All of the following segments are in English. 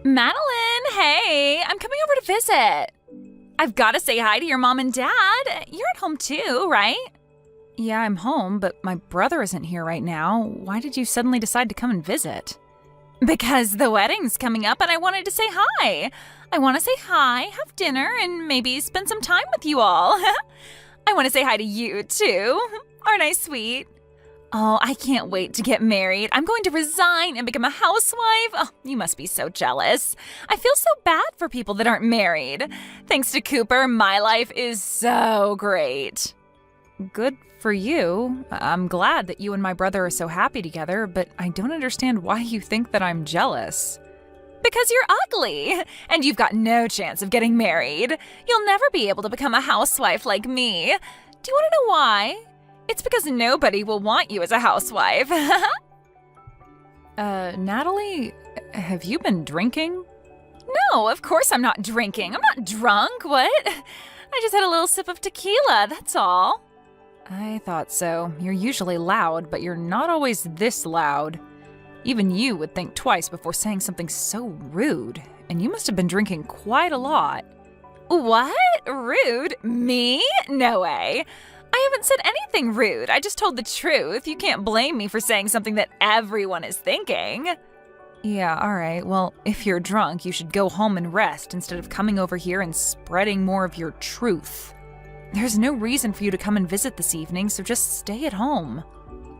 Madeline, hey, I'm coming over to visit. I've got to say hi to your mom and dad. You're at home too, right? Yeah, I'm home, but my brother isn't here right now. Why did you suddenly decide to come and visit? Because the wedding's coming up and I wanted to say hi. I want to say hi, have dinner, and maybe spend some time with you all. I want to say hi to you too. Aren't I sweet? Oh, I can't wait to get married. I'm going to resign and become a housewife. Oh, you must be so jealous. I feel so bad for people that aren't married. Thanks to Cooper, my life is so great. Good for you. I'm glad that you and my brother are so happy together, but I don't understand why you think that I'm jealous. Because you're ugly, and you've got no chance of getting married. You'll never be able to become a housewife like me. Do you want to know why? It's because nobody will want you as a housewife. Natalie, have you been drinking? No, of course I'm not drinking. I'm not drunk, what? I just had a little sip of tequila, that's all. I thought so. You're usually loud, but you're not always this loud. Even you would think twice before saying something so rude, and you must have been drinking quite a lot. What? Rude? Me? No way. I haven't said anything rude. I just told the truth. You can't blame me for saying something that everyone is thinking. Yeah, all right. Well, if you're drunk, you should go home and rest instead of coming over here and spreading more of your truth. There's no reason for you to come and visit this evening, so just stay at home.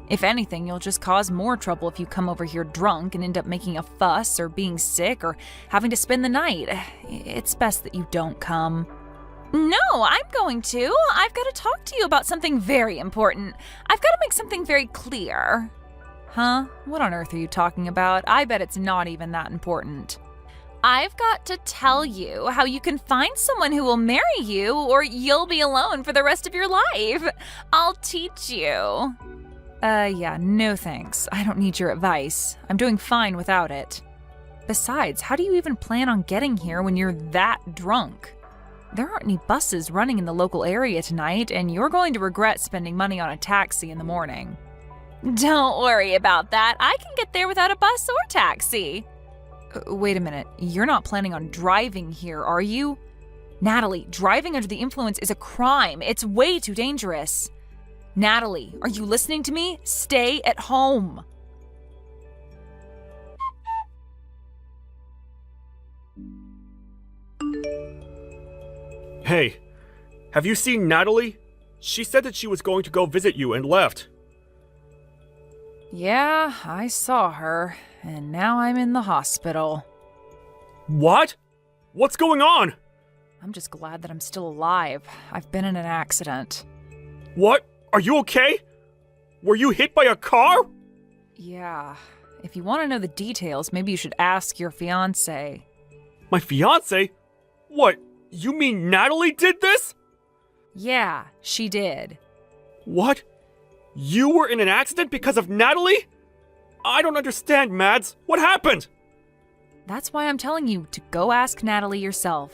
If anything, you'll just cause more trouble if you come over here drunk and end up making a fuss or being sick or having to spend the night. It's best that you don't come. No, I'm going to. I've got to talk to you about something very important. I've got to make something very clear. Huh? What on earth are you talking about? I bet it's not even that important. I've got to tell you how you can find someone who will marry you or you'll be alone for the rest of your life. I'll teach you. Yeah, no thanks. I don't need your advice. I'm doing fine without it. Besides, how do you even plan on getting here when you're that drunk? There aren't any buses running in the local area tonight, and you're going to regret spending money on a taxi in the morning. Don't worry about that. I can get there without a bus or taxi. Wait a minute. You're not planning on driving here, are you? Natalie, driving under the influence is a crime. It's way too dangerous. Natalie, are you listening to me? Stay at home. Hey, have you seen Natalie? She said that she was going to go visit you and left. Yeah, I saw her, and now I'm in the hospital. What? What's going on? I'm just glad that I'm still alive. I've been in an accident. What? Are you okay? Were you hit by a car? Yeah. If you want to know the details, maybe you should ask your fiancée. My fiancé? What? You mean Natalie did this? Yeah, she did. What? You were in an accident because of Natalie? I don't understand, Mads. What happened? That's why I'm telling you to go ask Natalie yourself.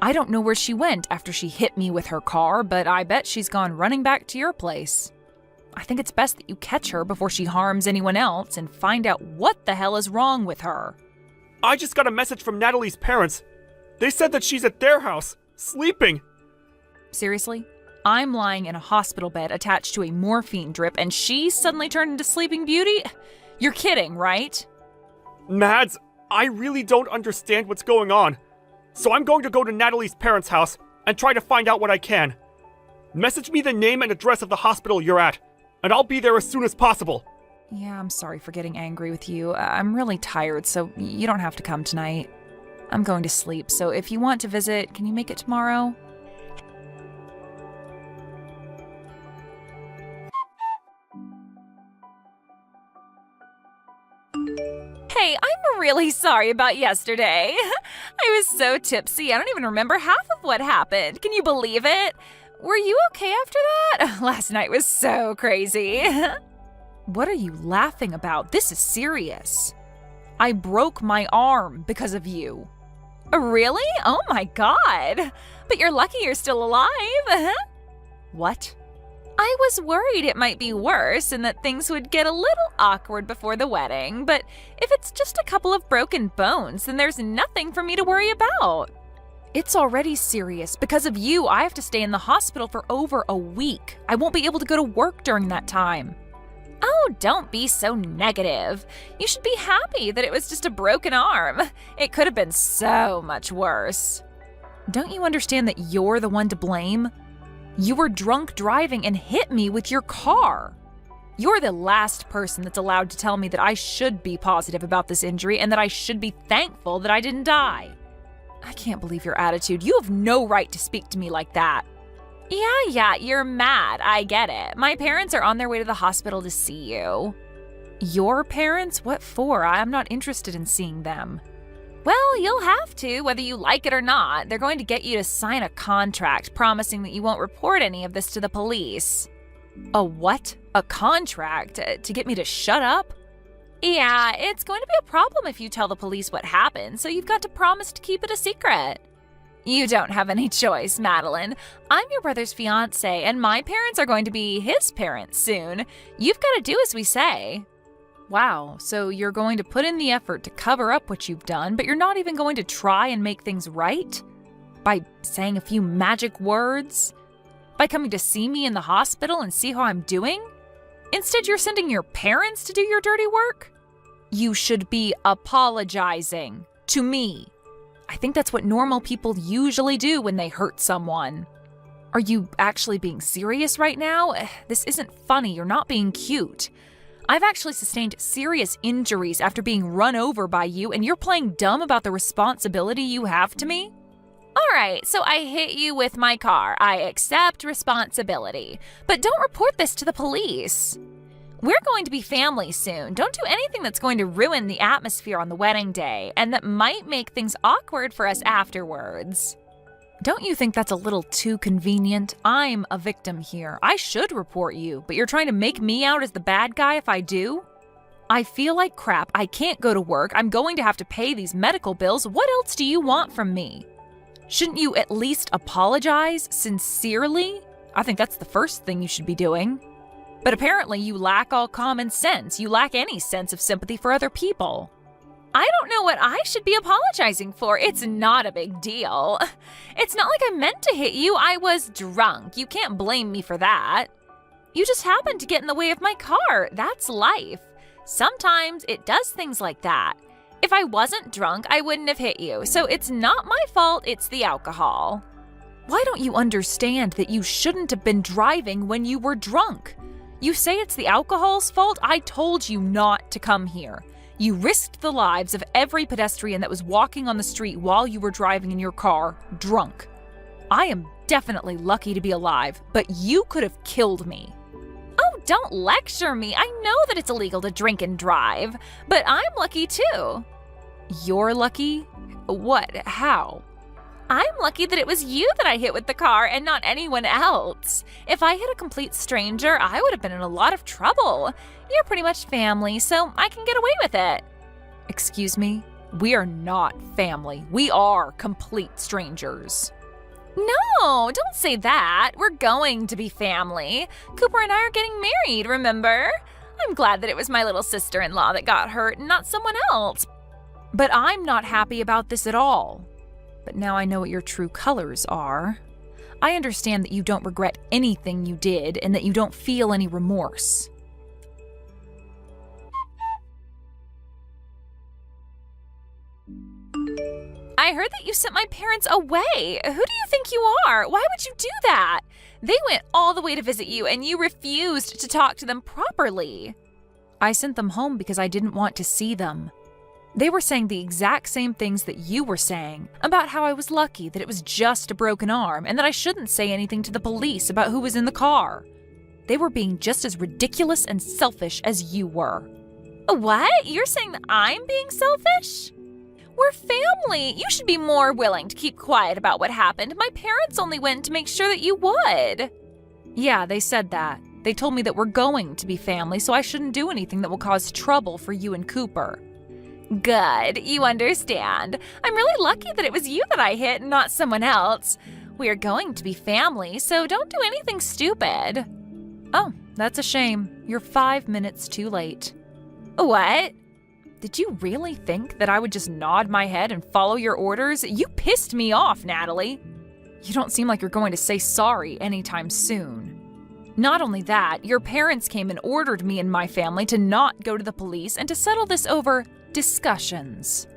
I don't know where she went after she hit me with her car, but I bet she's gone running back to your place. I think it's best that you catch her before she harms anyone else and find out what the hell is wrong with her. I just got a message from Natalie's parents. They said that she's at their house, sleeping. Seriously? I'm lying in a hospital bed attached to a morphine drip and she suddenly turned into Sleeping Beauty? You're kidding, right? Mads, I really don't understand what's going on. So I'm going to go to Natalie's parents' house and try to find out what I can. Message me the name and address of the hospital you're at, and I'll be there as soon as possible. Yeah, I'm sorry for getting angry with you. I'm really tired, so you don't have to come tonight. I'm going to sleep, so if you want to visit, can you make it tomorrow? Hey, I'm really sorry about yesterday. I was so tipsy, I don't even remember half of what happened. Can you believe it? Were you okay after that? Last night was so crazy. What are you laughing about? This is serious. I broke my arm because of you. Really? Oh my God. But you're lucky you're still alive. What? I was worried it might be worse and that things would get a little awkward before the wedding, but if it's just a couple of broken bones, then there's nothing for me to worry about. It's already serious. Because of you, I have to stay in the hospital for over a week. I won't be able to go to work during that time. Oh, don't be so negative. You should be happy that it was just a broken arm. It could have been so much worse. Don't you understand that you're the one to blame? You were drunk driving and hit me with your car. You're the last person that's allowed to tell me that I should be positive about this injury and that I should be thankful that I didn't die. I can't believe your attitude. You have no right to speak to me like that. Yeah, you're mad. I get it. My parents are on their way to the hospital to see you. Your parents? What for? I'm not interested in seeing them. Well, you'll have to, whether you like it or not. They're going to get you to sign a contract promising that you won't report any of this to the police. A what? A contract? To get me to shut up? Yeah, it's going to be a problem if you tell the police what happened, so you've got to promise to keep it a secret. You don't have any choice, Madeline. I'm your brother's fiancée, and my parents are going to be his parents soon. You've got to do as we say. Wow, so you're going to put in the effort to cover up what you've done, but you're not even going to try and make things right? By saying a few magic words? By coming to see me in the hospital and see how I'm doing? Instead, you're sending your parents to do your dirty work? You should be apologizing to me. I think that's what normal people usually do when they hurt someone. Are you actually being serious right now? This isn't funny. You're not being cute. I've actually sustained serious injuries after being run over by you, and you're playing dumb about the responsibility you have to me? All right, so I hit you with my car. I accept responsibility. But don't report this to the police. We're going to be family soon. Don't do anything that's going to ruin the atmosphere on the wedding day and that might make things awkward for us afterwards. Don't you think that's a little too convenient? I'm a victim here. I should report you, but you're trying to make me out as the bad guy if I do? I feel like crap. I can't go to work. I'm going to have to pay these medical bills. What else do you want from me? Shouldn't you at least apologize sincerely? I think that's the first thing you should be doing. But apparently you lack all common sense. You lack any sense of sympathy for other people. I don't know what I should be apologizing for. It's not a big deal. It's not like I meant to hit you. I was drunk. You can't blame me for that. You just happened to get in the way of my car. That's life. Sometimes it does things like that. If I wasn't drunk, I wouldn't have hit you. So it's not my fault, it's the alcohol. Why don't you understand that you shouldn't have been driving when you were drunk? You say it's the alcohol's fault? I told you not to come here. You risked the lives of every pedestrian that was walking on the street while you were driving in your car, drunk. I am definitely lucky to be alive, but you could have killed me. Oh, don't lecture me. I know that it's illegal to drink and drive, but I'm lucky too. You're lucky? What? How? I'm lucky that it was you that I hit with the car and not anyone else. If I hit a complete stranger, I would have been in a lot of trouble. You're pretty much family, so I can get away with it. Excuse me? We are not family. We are complete strangers. No, don't say that. We're going to be family. Cooper and I are getting married, remember? I'm glad that it was my little sister-in-law that got hurt and not someone else. But I'm not happy about this at all. But now I know what your true colors are. I understand that you don't regret anything you did and that you don't feel any remorse. I heard that you sent my parents away. Who do you think you are? Why would you do that? They went all the way to visit you and you refused to talk to them properly. I sent them home because I didn't want to see them. They were saying the exact same things that you were saying, about how I was lucky, that it was just a broken arm, and that I shouldn't say anything to the police about who was in the car. They were being just as ridiculous and selfish as you were. What? You're saying that I'm being selfish? We're family. You should be more willing to keep quiet about what happened. My parents only went to make sure that you would. Yeah, they said that. They told me that we're going to be family, so I shouldn't do anything that will cause trouble for you and Cooper. Good, you understand. I'm really lucky that it was you that I hit and not someone else. We're going to be family, so don't do anything stupid. Oh, that's a shame. You're 5 minutes too late. What? Did you really think that I would just nod my head and follow your orders? You pissed me off, Natalie. You don't seem like you're going to say sorry anytime soon. Not only that, your parents came and ordered me and my family to not go to the police and to settle this over discussions.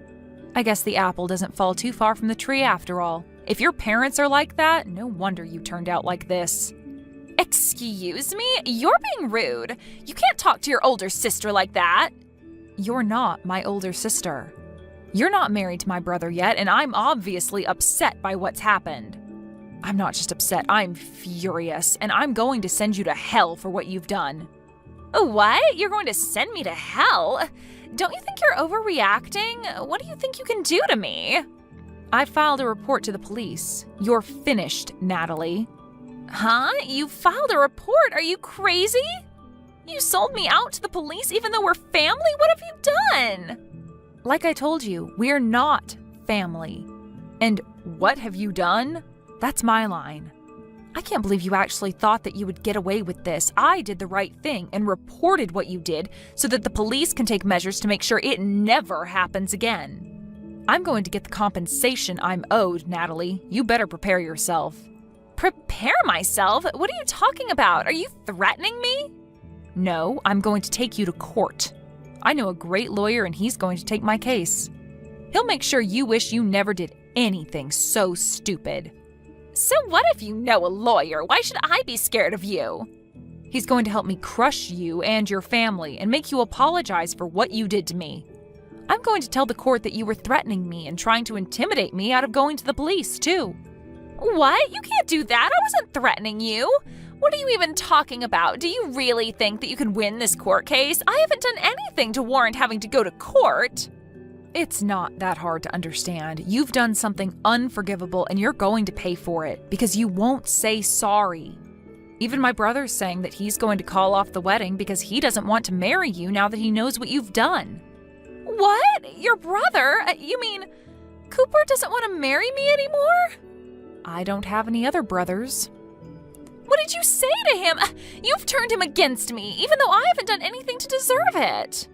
I guess the apple doesn't fall too far from the tree after all. If your parents are like that, no wonder you turned out like this. Excuse me? You're being rude. You can't talk to your older sister like that. You're not my older sister. You're not married to my brother yet, and I'm obviously upset by what's happened. I'm not just upset, I'm furious, and I'm going to send you to hell for what you've done. What? You're going to send me to hell? Don't you think you're overreacting? What do you think you can do to me? I filed a report to the police. You're finished, Natalie. Huh? You filed a report? Are you crazy? You sold me out to the police even though we're family? What have you done? Like I told you, we're not family. And what have you done? That's my line. I can't believe you actually thought that you would get away with this. I did the right thing and reported what you did so that the police can take measures to make sure it never happens again. I'm going to get the compensation I'm owed, Natalie. You better prepare yourself. Prepare myself? What are you talking about? Are you threatening me? No, I'm going to take you to court. I know a great lawyer and he's going to take my case. He'll make sure you wish you never did anything so stupid. So what if you know a lawyer? Why should I be scared of you? He's going to help me crush you and your family and make you apologize for what you did to me. I'm going to tell the court that you were threatening me and trying to intimidate me out of going to the police, too. What? You can't do that. I wasn't threatening you. What are you even talking about? Do you really think that you can win this court case? I haven't done anything to warrant having to go to court. It's not that hard to understand. You've done something unforgivable and you're going to pay for it because you won't say sorry. Even my brother's saying that he's going to call off the wedding because he doesn't want to marry you now that he knows what you've done. What? Your brother? You mean Cooper doesn't want to marry me anymore? I don't have any other brothers. What did you say to him? You've turned him against me, even though I haven't done anything to deserve it.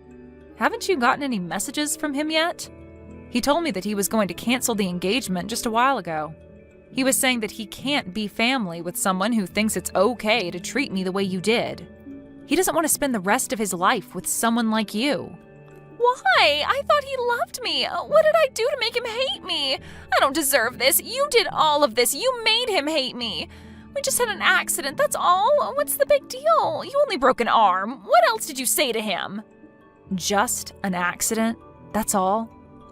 Haven't you gotten any messages from him yet? He told me that he was going to cancel the engagement just a while ago. He was saying that he can't be family with someone who thinks it's okay to treat me the way you did. He doesn't want to spend the rest of his life with someone like you. Why? I thought he loved me. What did I do to make him hate me? I don't deserve this. You did all of this. You made him hate me. We just had an accident, that's all. What's the big deal? You only broke an arm. What else did you say to him? Just an accident? That's all?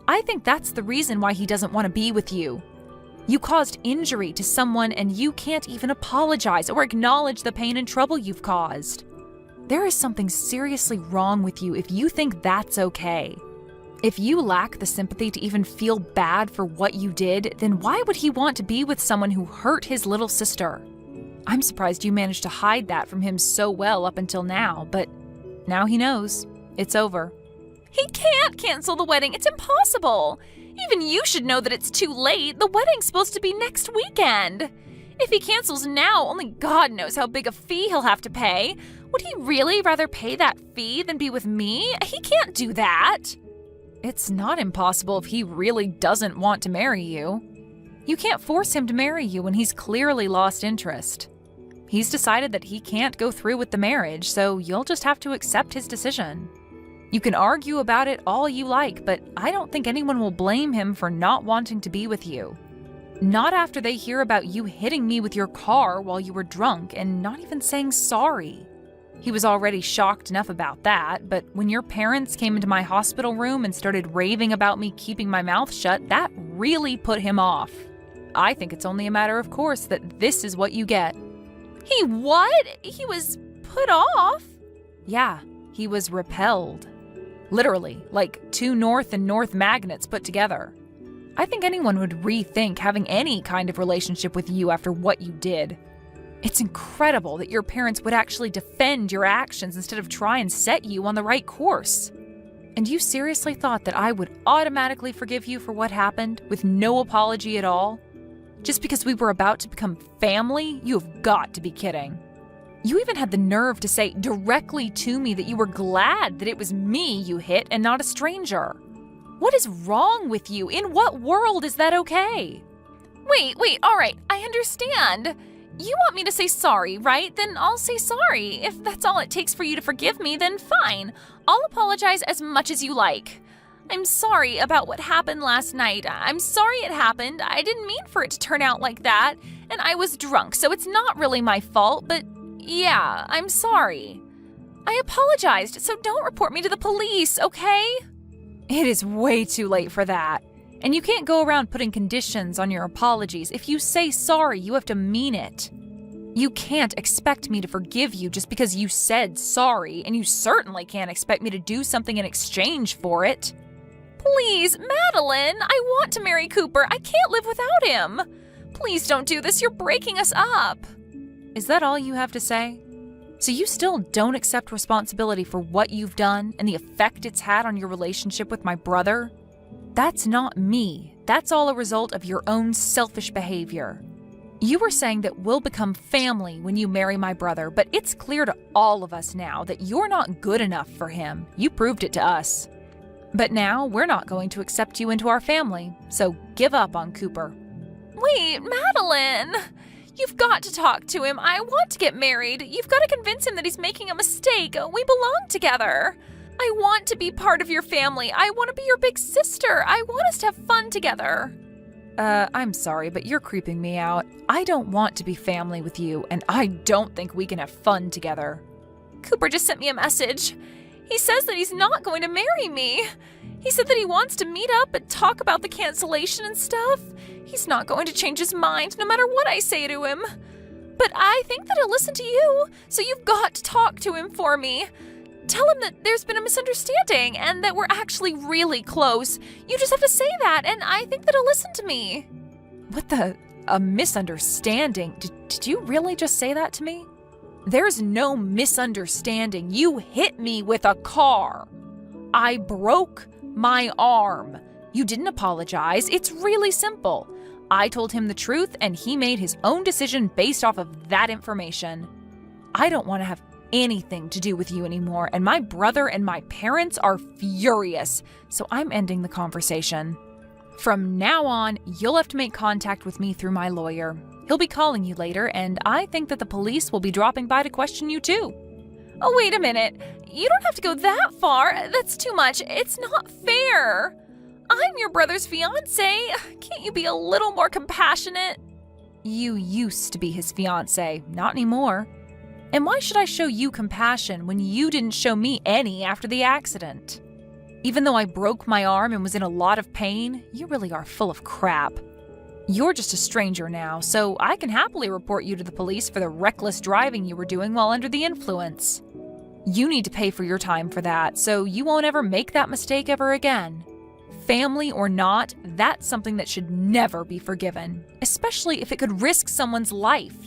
I think that's the reason why he doesn't want to be with you. You caused injury to someone and you can't even apologize or acknowledge the pain and trouble you've caused. There is something seriously wrong with you if you think that's okay. If you lack the sympathy to even feel bad for what you did, then why would he want to be with someone who hurt his little sister? I'm surprised you managed to hide that from him so well up until now, but now he knows. It's over. He can't cancel the wedding. It's impossible. Even you should know that it's too late. The wedding's supposed to be next weekend. If he cancels now, only God knows how big a fee he'll have to pay. Would he really rather pay that fee than be with me? He can't do that. It's not impossible if he really doesn't want to marry you. You can't force him to marry you when he's clearly lost interest. He's decided that he can't go through with the marriage, so you'll just have to accept his decision. You can argue about it all you like, but I don't think anyone will blame him for not wanting to be with you. Not after they hear about you hitting me with your car while you were drunk and not even saying sorry. He was already shocked enough about that, but when your parents came into my hospital room and started raving about me keeping my mouth shut, that really put him off. I think it's only a matter of course that this is what you get. He what? He was put off? Yeah, he was repelled. Literally, like two north and north magnets put together. I think anyone would rethink having any kind of relationship with you after what you did. It's incredible that your parents would actually defend your actions instead of try and set you on the right course. And you seriously thought that I would automatically forgive you for what happened with no apology at all? Just because we were about to become family? You have got to be kidding. You even had the nerve to say directly to me that you were glad that it was me you hit and not a stranger. What is wrong with you? In what world is that okay? Wait, all right, I understand. You want me to say sorry, right? Then I'll say sorry. If that's all it takes for you to forgive me, then fine. I'll apologize as much as you like. I'm sorry about what happened last night. I'm sorry it happened. I didn't mean for it to turn out like that. And I was drunk, so it's not really my fault, but yeah, I'm sorry. I apologized, so don't report me to the police, okay? It is way too late for that. And you can't go around putting conditions on your apologies. If you say sorry, you have to mean it. You can't expect me to forgive you just because you said sorry, and you certainly can't expect me to do something in exchange for it. Please, Madeline, I want to marry Cooper. I can't live without him. Please don't do this. You're breaking us up. Is that all you have to say? So you still don't accept responsibility for what you've done and the effect it's had on your relationship with my brother? That's not me. That's all a result of your own selfish behavior. You were saying that we'll become family when you marry my brother, but it's clear to all of us now that you're not good enough for him. You proved it to us. But now we're not going to accept you into our family, so give up on Cooper. Wait, Madeline! You've got to talk to him. I want to get married. You've got to convince him that he's making a mistake. We belong together. I want to be part of your family. I want to be your big sister. I want us to have fun together. I'm sorry, but you're creeping me out. I don't want to be family with you, and I don't think we can have fun together. Cooper just sent me a message. He says that he's not going to marry me. He said that he wants to meet up and talk about the cancellation and stuff. He's not going to change his mind no matter what I say to him. But I think that he'll listen to you, so you've got to talk to him for me. Tell him that there's been a misunderstanding and that we're actually really close. You just have to say that, and I think that he'll listen to me. What the? A misunderstanding? Did you really just say that to me? There's no misunderstanding. You hit me with a car. I broke my arm. You didn't apologize. It's really simple. I told him the truth, and he made his own decision based off of that information. I don't want to have anything to do with you anymore, and my brother and my parents are furious, so I'm ending the conversation. From now on, you'll have to make contact with me through my lawyer. He'll be calling you later, and I think that the police will be dropping by to question you too. Oh, wait a minute. You don't have to go that far. That's too much. It's not fair. I'm your brother's fiancée. Can't you be a little more compassionate? You used to be his fiancée, not anymore. And why should I show you compassion when you didn't show me any after the accident? Even though I broke my arm and was in a lot of pain, you really are full of crap. You're just a stranger now, so I can happily report you to the police for the reckless driving you were doing while under the influence. You need to pay for your time for that, so you won't ever make that mistake ever again. Family or not, that's something that should never be forgiven, especially if it could risk someone's life.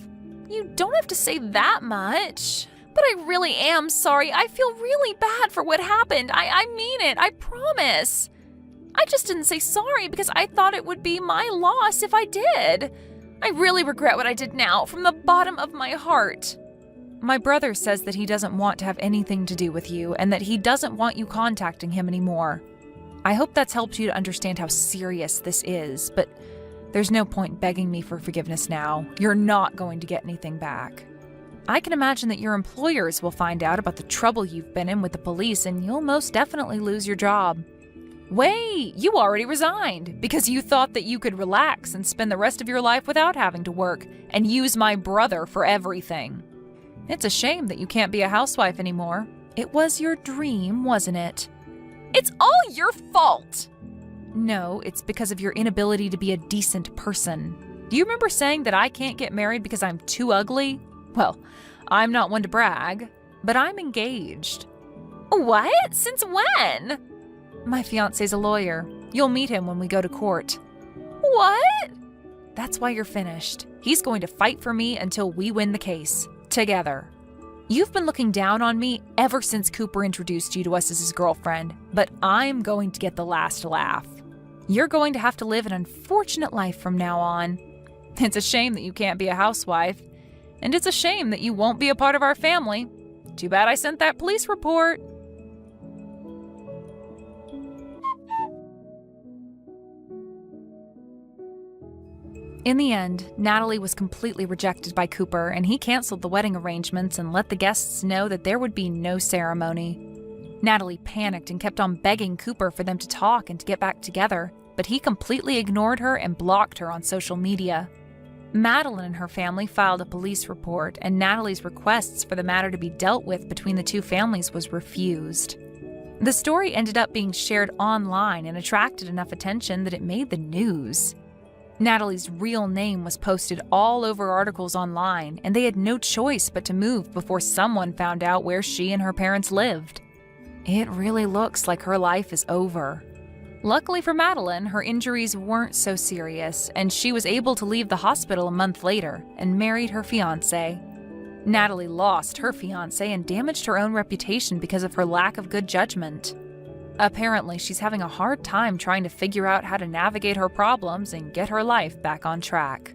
You don't have to say that much. But I really am sorry. I feel really bad for what happened. I mean it. I promise. I just didn't say sorry because I thought it would be my loss if I did. I really regret what I did now, from the bottom of my heart. My brother says that he doesn't want to have anything to do with you and that he doesn't want you contacting him anymore. I hope that's helped you to understand how serious this is, but there's no point begging me for forgiveness now. You're not going to get anything back. I can imagine that your employers will find out about the trouble you've been in with the police, and you'll most definitely lose your job. Wait, you already resigned because you thought that you could relax and spend the rest of your life without having to work and use my brother for everything. It's a shame that you can't be a housewife anymore. It was your dream, wasn't it? It's all your fault! No, it's because of your inability to be a decent person. Do you remember saying that I can't get married because I'm too ugly? Well, I'm not one to brag, but I'm engaged. What? Since when? My fiancé's a lawyer. You'll meet him when we go to court. What? That's why you're finished. He's going to fight for me until we win the case. Together. You've been looking down on me ever since Cooper introduced you to us as his girlfriend, but I'm going to get the last laugh. You're going to have to live an unfortunate life from now on. It's a shame that you can't be a housewife. and it's a shame that you won't be a part of our family. Too bad I sent that police report." In the end, Natalie was completely rejected by Cooper, and he canceled the wedding arrangements and let the guests know that there would be no ceremony. Natalie panicked and kept on begging Cooper for them to talk and to get back together, but he completely ignored her and blocked her on social media. Madeline and her family filed a police report, and Natalie's requests for the matter to be dealt with between the two families was refused. The story ended up being shared online and attracted enough attention that it made the news. Natalie's real name was posted all over articles online, and they had no choice but to move before someone found out where she and her parents lived. It really looks like her life is over. Luckily for Madeline, her injuries weren't so serious, and she was able to leave the hospital a month later and married her fiancé. Natalie lost her fiancé and damaged her own reputation because of her lack of good judgment. Apparently, she's having a hard time trying to figure out how to navigate her problems and get her life back on track.